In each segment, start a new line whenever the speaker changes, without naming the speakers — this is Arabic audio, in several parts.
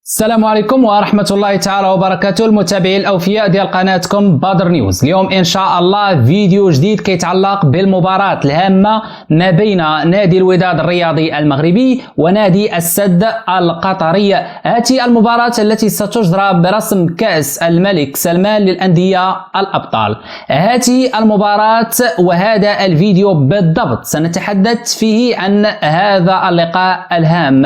السلام عليكم ورحمة الله تعالى وبركاته المتابعين الأوفياء ديال قناتكم بدر نيوز. اليوم إن شاء الله فيديو جديد كيتعلق بالمباراة الهامة ما بين نادي الوداد الرياضي المغربي ونادي السد القطري. هذه المباراة التي ستجرى برسم كأس الملك سلمان للأندية الأبطال. هذه المباراة وهذا الفيديو بالضبط سنتحدث فيه عن هذا اللقاء الهام.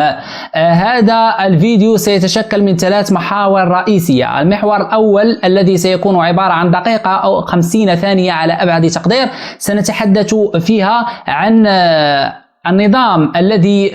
هذا الفيديو سيتشكل من 3 محاور رئيسية. المحور الأول الذي سيكون عبارة عن دقيقة أو 50 ثانية على أبعد تقدير، سنتحدث فيها عن النظام الذي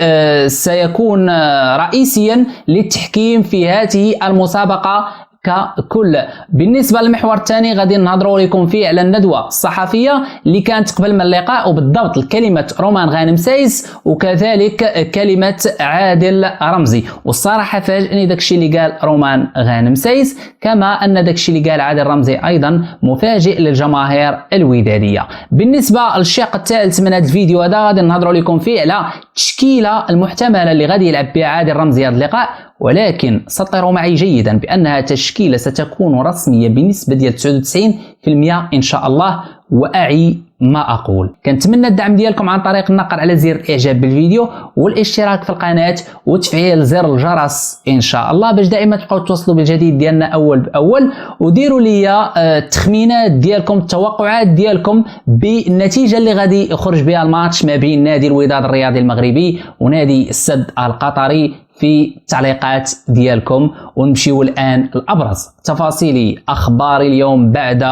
سيكون رئيسيا للتحكيم في هذه المسابقة ككل. بالنسبه للمحور الثاني غادي نهضروا لكم فيه على الندوه الصحفيه اللي كانت قبل من اللقاء، وبالضبط كلمه رومان غانم سايس وكذلك كلمه عادل رمزي. والصراحه فاجئني داكشي اللي قال رومان غانم سايس، كما ان داكشي اللي قال عادل رمزي ايضا مفاجئ للجماهير الوداديه. بالنسبه للشق الثالث من هذا الفيديو هذا غادي نهضروا لكم فيه على التشكيله المحتمله اللي غادي يلعب بها عادل رمزي هذا اللقاء، ولكن سطروا معي جيدا بأنها تشكيلة ستكون رسمية بنسبة ديال 99% إن شاء الله، وأعي ما أقول. كنتمنى الدعم ديالكم عن طريق النقر على زر الإعجاب بالفيديو والاشتراك في القناة وتفعيل زر الجرس إن شاء الله باش دائما تبقاو توصلوا بالجديد ديالنا أول بأول. وديروا لي التخمينات ديالكم، التوقعات ديالكم بالنتيجة اللي غادي يخرج بها الماتش ما بين نادي الوداد الرياضي المغربي ونادي السد القطري في التعليقات ديالكم. ونمشيو الآن لأبرز تفاصيل أخبار اليوم بعد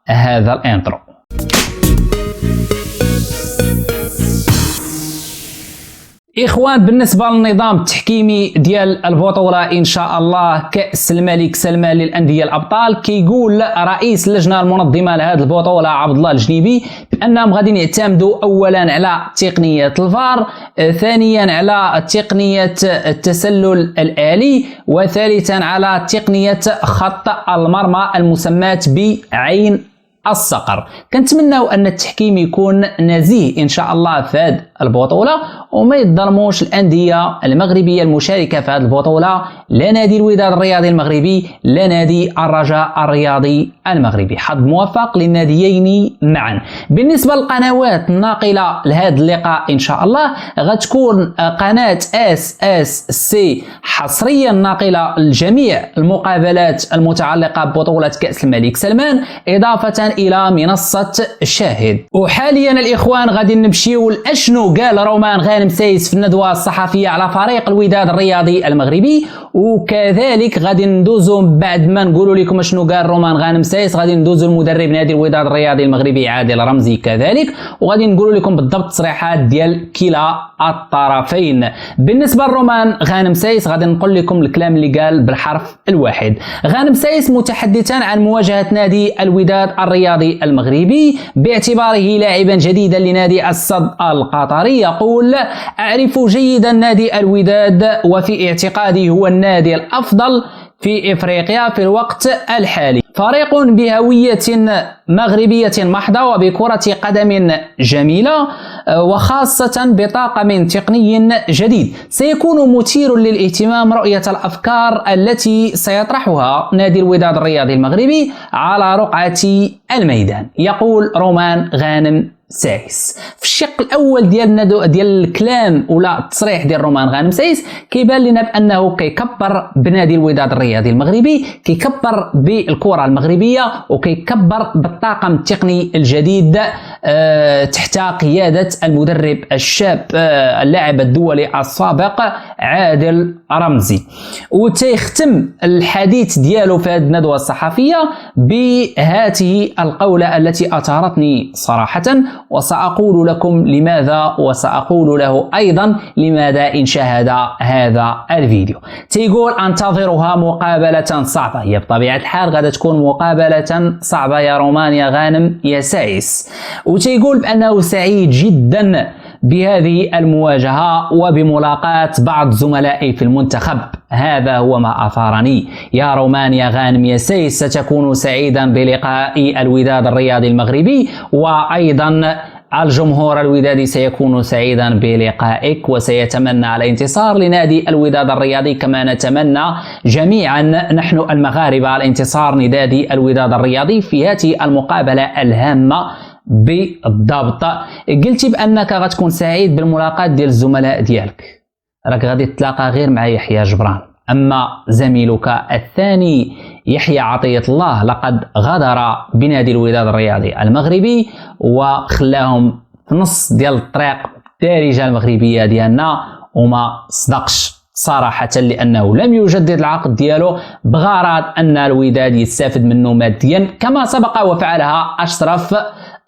هذا الانترو. إخوان، بالنسبة للنظام التحكيمي ديال البطولة إن شاء الله كأس الملك سلمان للأندية الأبطال، كيقول رئيس اللجنة المنظمة لهذه البطولة عبد الله الجنيبي بأنهم غادي يعتمدوا أولا على تقنية الفار، ثانيا على تقنية التسلل الآلي، وثالثا على تقنية خط المرمى المسماة بعين الصقر. كنتمناو ان التحكيم يكون نزيه ان شاء الله في هذه البطوله وما يظلموش الانديه المغربيه المشاركه في هذه البطوله، لا نادي الوداد الرياضي المغربي لا نادي الرجاء الرياضي المغربي. حظ موفق للناديين معا. بالنسبه للقنوات الناقله لهذا اللقاء ان شاء الله غتكون قناه SSC حصريا ناقله لجميع المقابلات المتعلقه ببطوله كاس الملك سلمان، اضافه الى منصه شاهد. وحاليا الاخوان غادي نمشيو لاشنو قال رومان غانم سايس في الندوه الصحفيه على فريق الوداد الرياضي المغربي، وكذلك غادي ندوزو بعد ما نقولوا لكم شنو قال رومان غانم سايس غادي ندوزو لمدرب نادي الوداد الرياضي المغربي عادل رمزي كذلك، وغادي نقولوا لكم بالضبط تصريحات ديال كلا الطرفين. بالنسبه لرومان غانم سايس غادي نقول لكم الكلام اللي قال بالحرف الواحد. غانم سايس متحدثا عن مواجهه نادي الوداد الرياضي المغربي باعتباره لاعبا جديدا لنادي السد القطري، يقول: أعرف جيدا نادي الوداد وفي اعتقادي هو النادي الأفضل في إفريقيا في الوقت الحالي، فريق بهوية مغربية محضة وبكرة قدم جميلة وخاصة بطاقم تقني جديد. سيكون مثير للاهتمام رؤية الأفكار التي سيطرحها نادي الوداد الرياضي المغربي على رقعة الميدان، يقول رومان غانم سايس. في الشق الاول ديال الكلام ولا التصريح ديال رومان غانم سايس كيبان لنا بانه كيكبر بنادي الوداد الرياضي المغربي، كيكبر بالكره المغربيه وكيكبر بالطاقم التقني الجديد تحت قياده المدرب الشاب اللاعب الدولي السابق عادل رمزي. وتختم الحديث ديالو في هذه الندوه الصحفيه بهذه القوله التي اثارتني صراحه، وسأقول لكم لماذا وسأقول له أيضا لماذا إن شاهد هذا الفيديو. تيقول: أنتظرها مقابلة صعبة. هي بطبيعة الحال غادة تكون مقابلة صعبة يا رومان يا غانم يا سايس. وتيقول بأنه سعيد جدا بهذه المواجهة وبملاقاة بعض زملائي في المنتخب، هذا هو ما أثارني. يا رومان يا غانم يا سايس ستكون سعيدا بلقاء الوداد الرياضي المغربي، وأيضا الجمهور الودادي سيكون سعيدا بلقائك وسيتمنى الانتصار لنادي الوداد الرياضي، كما نتمنى جميعا نحن المغاربة الانتصار لنادي الوداد الرياضي في هذه المقابلة الهامة. بالضبط قلتي بأنك غتكون سعيد بالملاقات ديال الزملاء ديالك، راك غادي تتلاقى غير مع يحيى جبران، أما زميلك الثاني يحيى عطية الله لقد غادر بنادي الوداد الرياضي المغربي وخلاهم في نص ديال الطريق الدارجة المغربية ديالنا، وما صدقش صراحة لأنه لم يجدد العقد ديالو بغرض أن الوداد يستفد منه ماديا، كما سبق وفعلها أشرف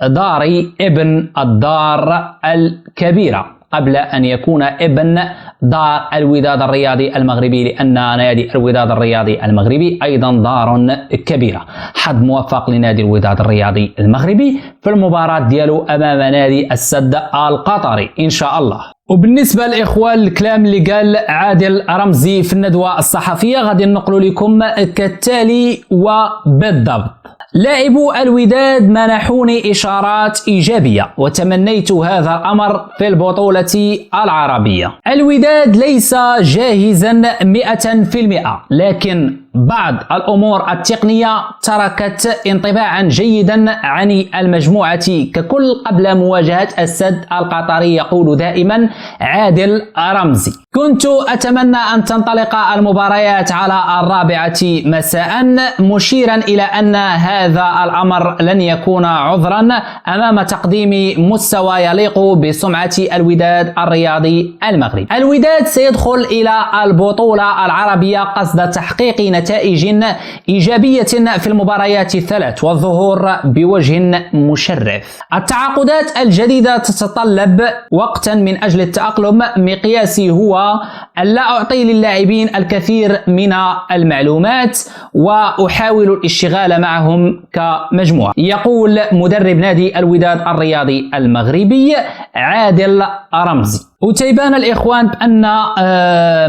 داري ابن الدار الكبيرة قبل أن يكون ابن دار الوداد الرياضي المغربي، لأن نادي الوداد الرياضي المغربي أيضا دار كبيرة. حظ موفق لنادي الوداد الرياضي المغربي في المباراة ديالو أمام نادي السد القطري إن شاء الله. وبالنسبة للإخوان الكلام اللي قال عادل رمزي في الندوة الصحفية غادي نقول لكم كالتالي وبالضبط: لاعبو الوداد منحوني إشارات إيجابية وتمنيت هذا الأمر في البطولة العربية. الوداد ليس جاهزا 100%، لكن بعض الأمور التقنية تركت انطباعا جيدا عن المجموعة ككل قبل مواجهة السد القطري. يقول دائما عادل رمزي: كنت أتمنى أن تنطلق المباريات على 4 مساء، مشيرا إلى أن هذا الأمر لن يكون عذرا أمام تقديم مستوى يليق بسمعة الوداد الرياضي المغربي. الوداد سيدخل إلى البطولة العربية قصد تحقيق نتائج إيجابية في المباريات الثلاث والظهور بوجه مشرف. التعاقدات الجديدة تتطلب وقتا من أجل التأقلم، مقياسي هو أن لا أعطي للاعبين الكثير من المعلومات وأحاول الاشتغال معهم كمجموعة. يقول مدرب نادي الوداد الرياضي المغربي عادل رمزي. وتيبان الإخوان بأن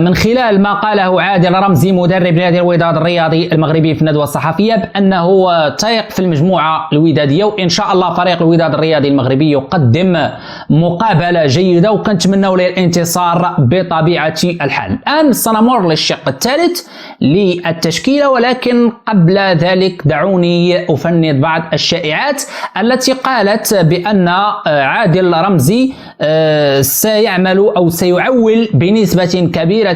من خلال ما قاله عادل رمزي مدرب نادي الوداد الرياضي المغربي في الندوة الصحفية بأنه تيق في المجموعة الودادية، وإن شاء الله فريق الوداد الرياضي المغربي يقدم مقابلة جيدة وكنتمنوا له الانتصار بطبيعة الحال. الآن سنمر للشق الثالث للتشكيلة، ولكن قبل ذلك دعوني أفند بعض الشائعات التي قالت بأن عادل رمزي سيعمل أو سيعول بنسبة كبيرة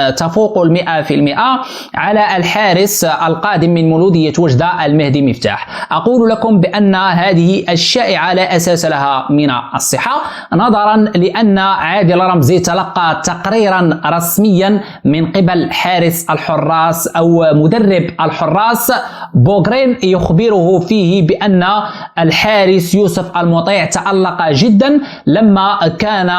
تفوق 100% على الحارس القادم من مولودية وجدة المهدي مفتاح. أقول لكم بأن هذه الشائعة لا أساس لها من الصحة، نظرا لأن عادل رمزي تلقى تقريرا رسميا من قبل حارس الحراس أو مدرب الحراس بوغرين يخبره فيه بأن الحارس يوسف المطيع تألق جدا لما كان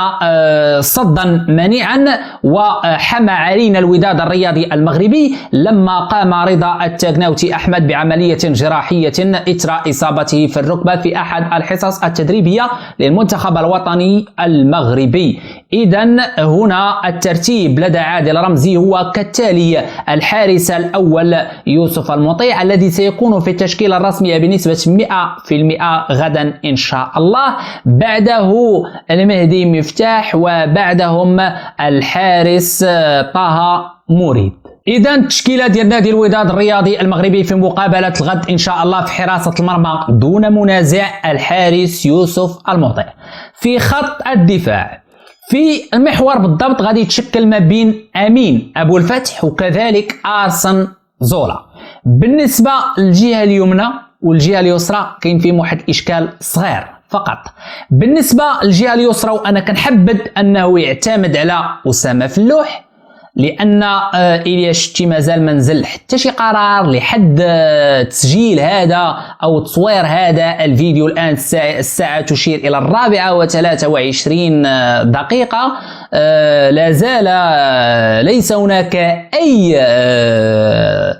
صدا منيعا وحمى علينا الوداد الرياضي المغربي لما قام رضا التاغناوتي أحمد بعملية جراحية إثر إصابته في الركبة في أحد الحصص التدريبية للمنتخب الوطني المغربي. إذن هنا الترتيب لدى عادل رمزي هو كالتالي: الحارس الأول يوسف المطيع الذي سيكون في التشكيلة الرسمية بنسبة 100% غدا إن شاء الله، بعده المهدي مفتاح، وبعدهم الحارس طه مريد. إذا التشكيلة ديال نادي الوداد الرياضي المغربي في مقابلة الغد إن شاء الله: في حراسة المرمى دون منازع الحارس يوسف المطيع. في خط الدفاع في المحور بالضبط غادي يتشكل ما بين أمين أبو الفتح وكذلك آرسن زولا. بالنسبة للجهة اليمنى والجهة اليسرى كاين فيهم واحد إشكال صغير فقط. بالنسبة للجهة اليسرى وأنا كنحبذ أنه يعتمد على أسامة فلوح، لأن إليا شتي مازال منزل حتى شي قرار لحد تسجيل هذا أو تصوير هذا الفيديو. الآن الساعة تشير إلى 4:23 دقيقة، لا زال ليس هناك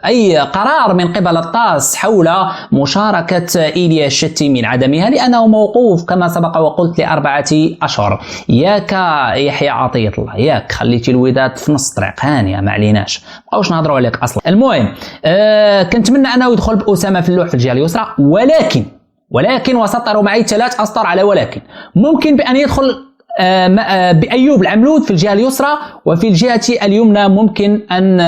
أي قرار من قبل الطاس حول مشاركة إليا الشتي من عدمها، لأنه موقوف كما سبق وقلت ل4 أشهر. ياك يحيى عطية الله، ياك خليتي الوداد في نص طريق هانيه، ما عليناش بقاوش نهضروا عليك اصلا. المهم كنتمنى انه يدخل باسامه فلوح في الجهه اليسرى، ولكن ولكن وسطروا معي 3 أسطر على ولكن. ممكن بأن يدخل بأيوب العملود في الجهة اليسرى، وفي الجهة اليمنى ممكن أن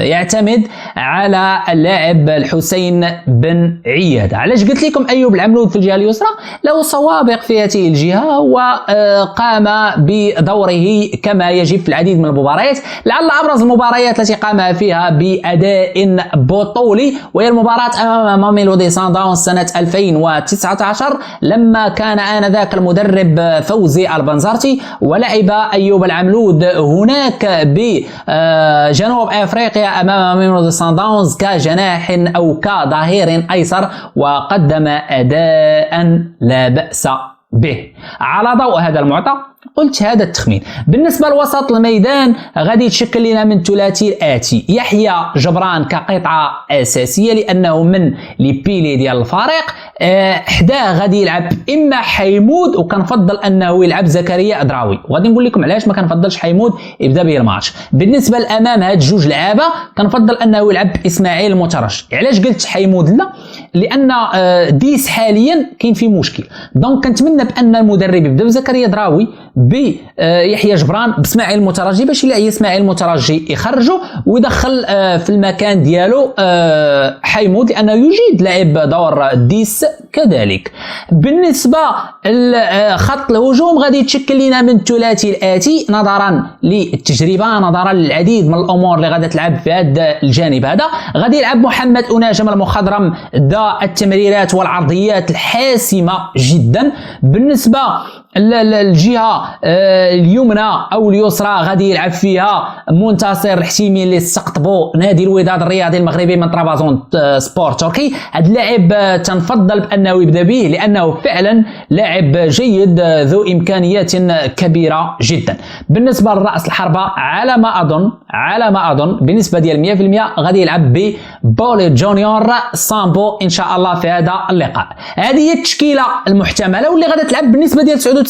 يعتمد على اللاعب الحسين بن عيادة. علاش قلت لكم أيوب العملود في الجهة اليسرى؟ له سوابق في هذه الجهة وقام بدوره كما يجب في العديد من المباريات. لعل أبرز المباريات التي قام فيها بأداء بطولي وهي المباراة أمام ماميلودي سانداونز سنة 2019 لما كان آنذاك المدرب فوزي البنزرتي، ولعب أيوب العملود هناك بجنوب أفريقيا أمام ماميلودي سانداونز كجناح أو كظهير أيسر، وقدم أداء لا بأس به. على ضوء هذا المعطى قلت هذا التخمين. بالنسبة لوسط الميدان غادي يتشكل لنا من ثلاثي الآتي: يحيى جبران كقطعة أساسية لأنه من لي بيلي ديال الفريق، حداه غادي يلعب إما حيمود وكنفضل أنه يلعب زكريا أدراوي، وغادي نقول لكم علاش ما كنفضلش حيمود يبدا به الماتش. بالنسبة للأمام هاد جوج لعابة كنفضل أنه يلعب إسماعيل المترجي. علاش قلت حيمود لا؟ لأن ديس حاليا كاين فيه مشكل، دونك كنتمنى بأن المدرب يبدا بزكريا أدراوي بيحيى جبران باسماعيل المترجي باش يلاقي اسماعيل المترجي يخرجه ويدخل في المكان ديالو حيمود لانه يجيد لعب دور ديس كذلك. بالنسبه لخط الهجوم غادي يتشكل لنا من ثلاثي الاتي نظرا للتجربه، نظرا للعديد من الامور اللي غادي تلعب في هذا الجانب. هذا غادي يلعب محمد أناجم المخضرم ذا التمريرات والعرضيات الحاسمه جدا. بالنسبه الجهة اليمنى أو اليسرى غادي يلعب فيها منتصر الحشيمي اللي استقطبوا نادي الوداد الرياضي المغربي من طرابزون سبور تركي. هذا اللاعب تنفضل بأنه يبدأ به لأنه فعلا لاعب جيد ذو إمكانيات كبيرة جدا. بالنسبة لرأس الحربة على ما أظن بنسبة ديال 100% غادي يلعب ببولي جونيور سامبو إن شاء الله في هذا اللقاء. هذه هي التشكيلة المحتملة واللي غادي تلعب بالنسبة ديال 99%.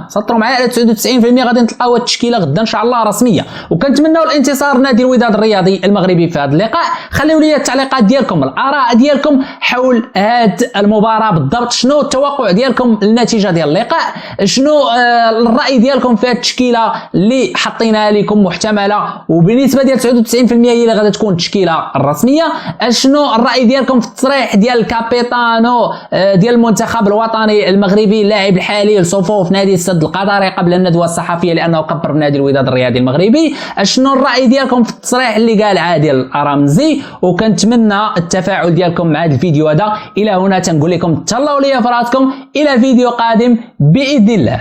سطروا معايا على 99% غادي نتلقاو التشكيله غدا ان شاء الله رسميه، وكنتمناو الانتصار نادي الوداد الرياضي المغربي في هذا اللقاء. خليوا لي التعليقات ديالكم، الاراء ديالكم حول هذه المباراه بالضبط. شنو التوقع ديالكم للنتيجه ديال اللقاء؟ شنو الراي ديالكم في هذه التشكيله اللي حطيناها لكم محتمله وبالنسبه ديال 99% هي اللي غادي تكون التشكيله الرسميه؟ شنو الراي ديالكم في التصريح ديال الكابيتانو ديال المنتخب الوطني المغربي اللاعب الحالي صفوف نادي السد القطري قبل الندوه الصحفيه لانه كبر نادي الوداد الرياضي المغربي؟ شنو الراي ديالكم في التصريح اللي قال عادل الرمزي؟ وكنتمنى التفاعل ديالكم مع هذا الفيديو هذا. الى هنا تنقول لكم تهلاو ليا في راسكم، الى فيديو قادم باذن الله.